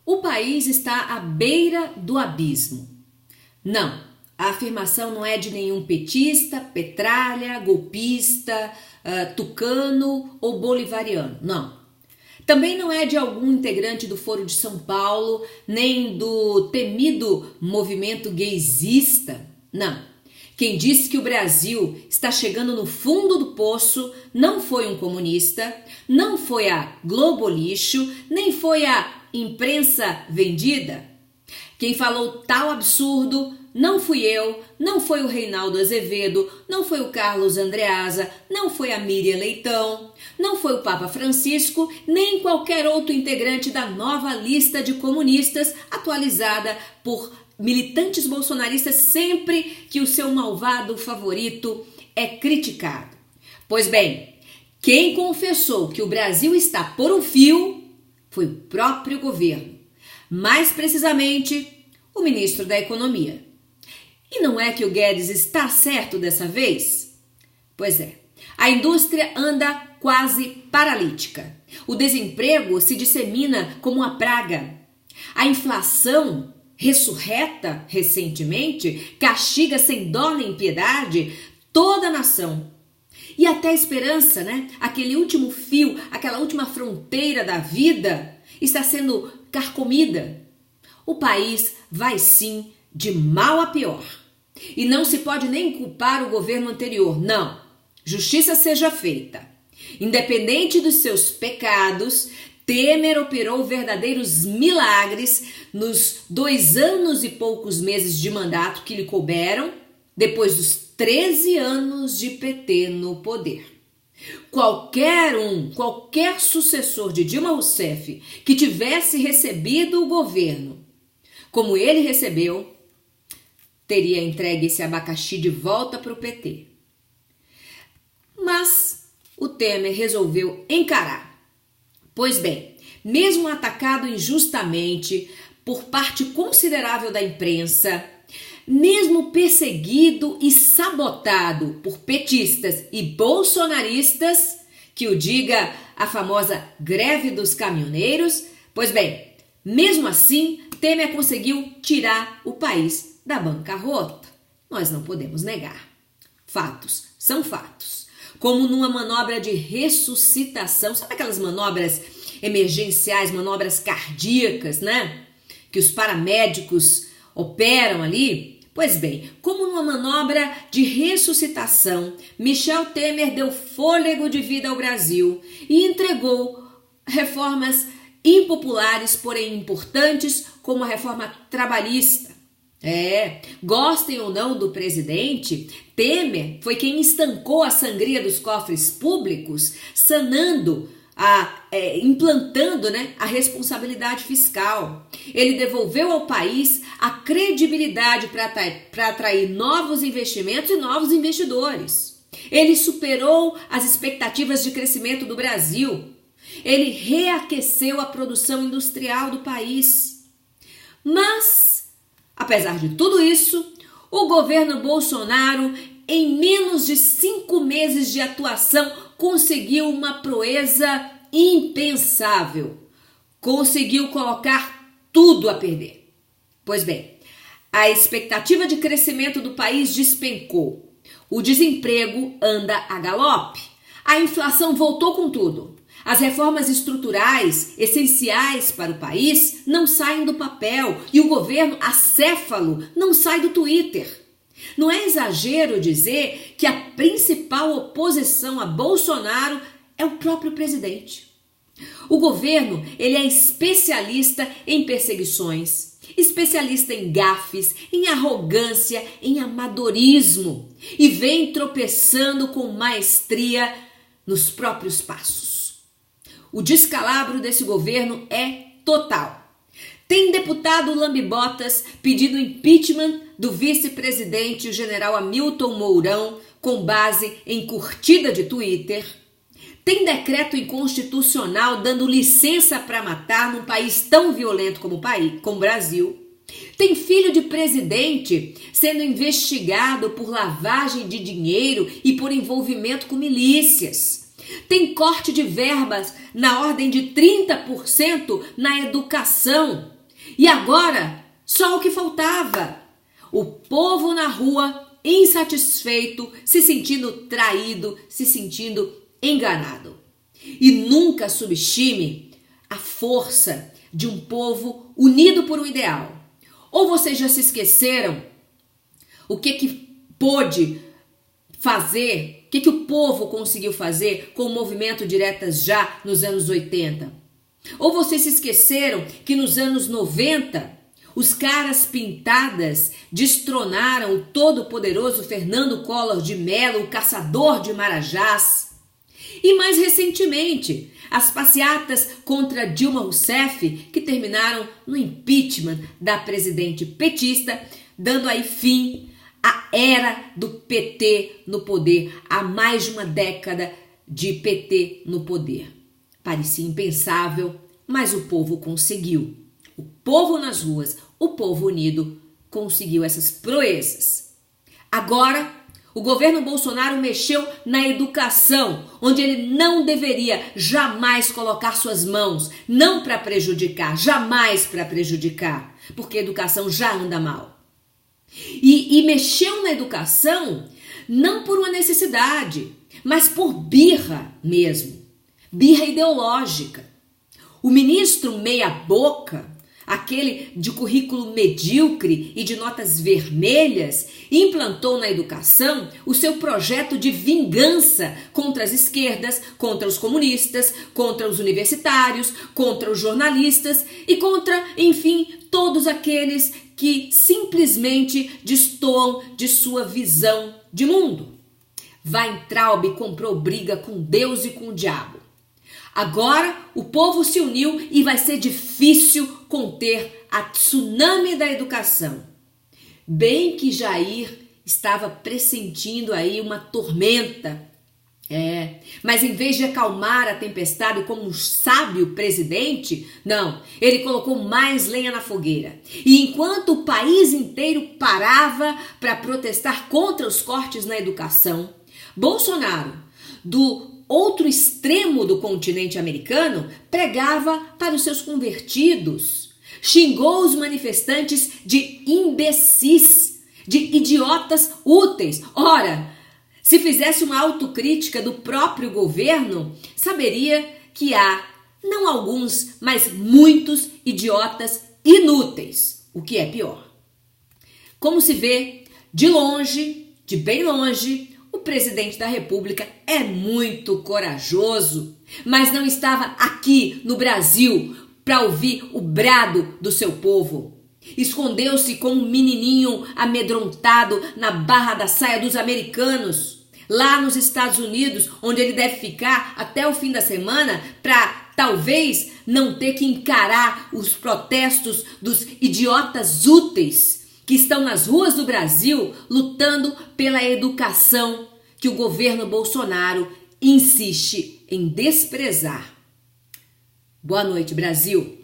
O país está à beira do abismo. Não, a afirmação não é de nenhum petista, petralha, golpista, tucano ou bolivariano, não. Também não é de algum integrante do Foro de São Paulo, nem do temido movimento gaysista, não. Quem disse que o Brasil está chegando no fundo do poço não foi um comunista, não foi a Globo Lixo, nem foi a imprensa vendida. Quem falou tal absurdo não fui eu, não foi o Reinaldo Azevedo, não foi o Carlos Andreasa, não foi a Miriam Leitão, não foi o Papa Francisco, nem qualquer outro integrante da nova lista de comunistas atualizada por militantes bolsonaristas sempre que o seu malvado favorito é criticado. Pois bem, quem confessou que o Brasil está por um fio foi o próprio governo, mais precisamente o ministro da Economia. E não é que o Guedes está certo dessa vez? Pois é, a indústria anda quase paralítica. O desemprego se dissemina como uma praga. A inflação, ressurreta recentemente, castiga sem dó nem piedade toda a nação. E até a esperança, aquele último fio, aquela última fronteira da vida está sendo carcomida. O país vai sim de mal a pior. E não se pode nem culpar o governo anterior, não. Justiça seja feita. Independente dos seus pecados, Temer operou verdadeiros milagres nos 2 anos e poucos meses de mandato que lhe couberam, depois dos 13 anos de PT no poder. Qualquer sucessor de Dilma Rousseff que tivesse recebido o governo como ele recebeu, teria entregue esse abacaxi de volta para o PT. Mas o Temer resolveu encarar. Pois bem, mesmo atacado injustamente por parte considerável da imprensa, mesmo perseguido e sabotado por petistas e bolsonaristas, que o diga a famosa greve dos caminhoneiros, pois bem, mesmo assim, Temer conseguiu tirar o país da bancarrota. Nós não podemos negar. Fatos são fatos. Como numa manobra de ressuscitação, sabe aquelas manobras emergenciais, manobras cardíacas, que os paramédicos operam ali? Pois bem, como numa manobra de ressuscitação, Michel Temer deu fôlego de vida ao Brasil e entregou reformas impopulares, porém importantes, como a reforma trabalhista. Gostem ou não do presidente, Temer foi quem estancou a sangria dos cofres públicos, implantando a responsabilidade fiscal. Ele devolveu ao país a credibilidade para atrair novos investimentos e novos investidores. Ele superou as expectativas de crescimento do Brasil. Ele reaqueceu a produção industrial do país. Mas, apesar de tudo isso, o governo Bolsonaro, em menos de 5 meses de atuação, conseguiu uma proeza impensável. Conseguiu colocar tudo a perder. Pois bem, a expectativa de crescimento do país despencou. O desemprego anda a galope. A inflação voltou com tudo. As reformas estruturais essenciais para o país não saem do papel e o governo acéfalo não sai do Twitter. Não é exagero dizer que a principal oposição a Bolsonaro é o próprio presidente. O governo, ele é especialista em perseguições, especialista em gafes, em arrogância, em amadorismo e vem tropeçando com maestria nos próprios passos. O descalabro desse governo é total. Tem deputado lambibotas pedindo impeachment do vice-presidente, o general Hamilton Mourão, com base em curtida de Twitter. Tem decreto inconstitucional dando licença para matar num país tão violento como o Brasil. Tem filho de presidente sendo investigado por lavagem de dinheiro e por envolvimento com milícias. Tem corte de verbas na ordem de 30% na educação. E agora, só o que faltava. O povo na rua, insatisfeito, se sentindo traído, se sentindo enganado. E nunca subestime a força de um povo unido por um ideal. Ou vocês já se esqueceram o que pôde fazer, o que o povo conseguiu fazer com o movimento Diretas Já nos anos 80? Ou vocês se esqueceram que nos anos 90 os caras pintadas destronaram o todo-poderoso Fernando Collor de Mello, o caçador de Marajás? E mais recentemente, as passeatas contra Dilma Rousseff, que terminaram no impeachment da presidente petista, dando aí fim à era do PT no poder, há mais de uma década de PT no poder. Parecia impensável, mas o povo conseguiu. O povo nas ruas, o povo unido, conseguiu essas proezas. Agora, o governo Bolsonaro mexeu na educação, onde ele não deveria jamais colocar suas mãos, não para prejudicar, jamais para prejudicar, porque a educação já anda mal. E mexeu na educação não por uma necessidade, mas por birra mesmo, birra ideológica. O ministro meia-boca, aquele de currículo medíocre e de notas vermelhas, implantou na educação o seu projeto de vingança contra as esquerdas, contra os comunistas, contra os universitários, contra os jornalistas e contra, enfim, todos aqueles que simplesmente destoam de sua visão de mundo. Weintraub comprou briga com Deus e com o diabo. Agora o povo se uniu e vai ser difícil conter a tsunami da educação. Bem que Jair estava pressentindo aí uma tormenta. Mas em vez de acalmar a tempestade como um sábio presidente, não, ele colocou mais lenha na fogueira. E enquanto o país inteiro parava para protestar contra os cortes na educação, Bolsonaro, do outro extremo do continente americano, pregava para os seus convertidos, xingou os manifestantes de imbecis, de idiotas úteis. Ora, se fizesse uma autocrítica do próprio governo, saberia que há, não alguns, mas muitos idiotas inúteis, o que é pior. Como se vê, de longe, de bem longe, o presidente da República é muito corajoso, mas não estava aqui no Brasil para ouvir o brado do seu povo. Escondeu-se como um menininho amedrontado na barra da saia dos americanos, lá nos Estados Unidos, onde ele deve ficar até o fim da semana para talvez não ter que encarar os protestos dos idiotas úteis que estão nas ruas do Brasil lutando pela educação que o governo Bolsonaro insiste em desprezar. Boa noite, Brasil!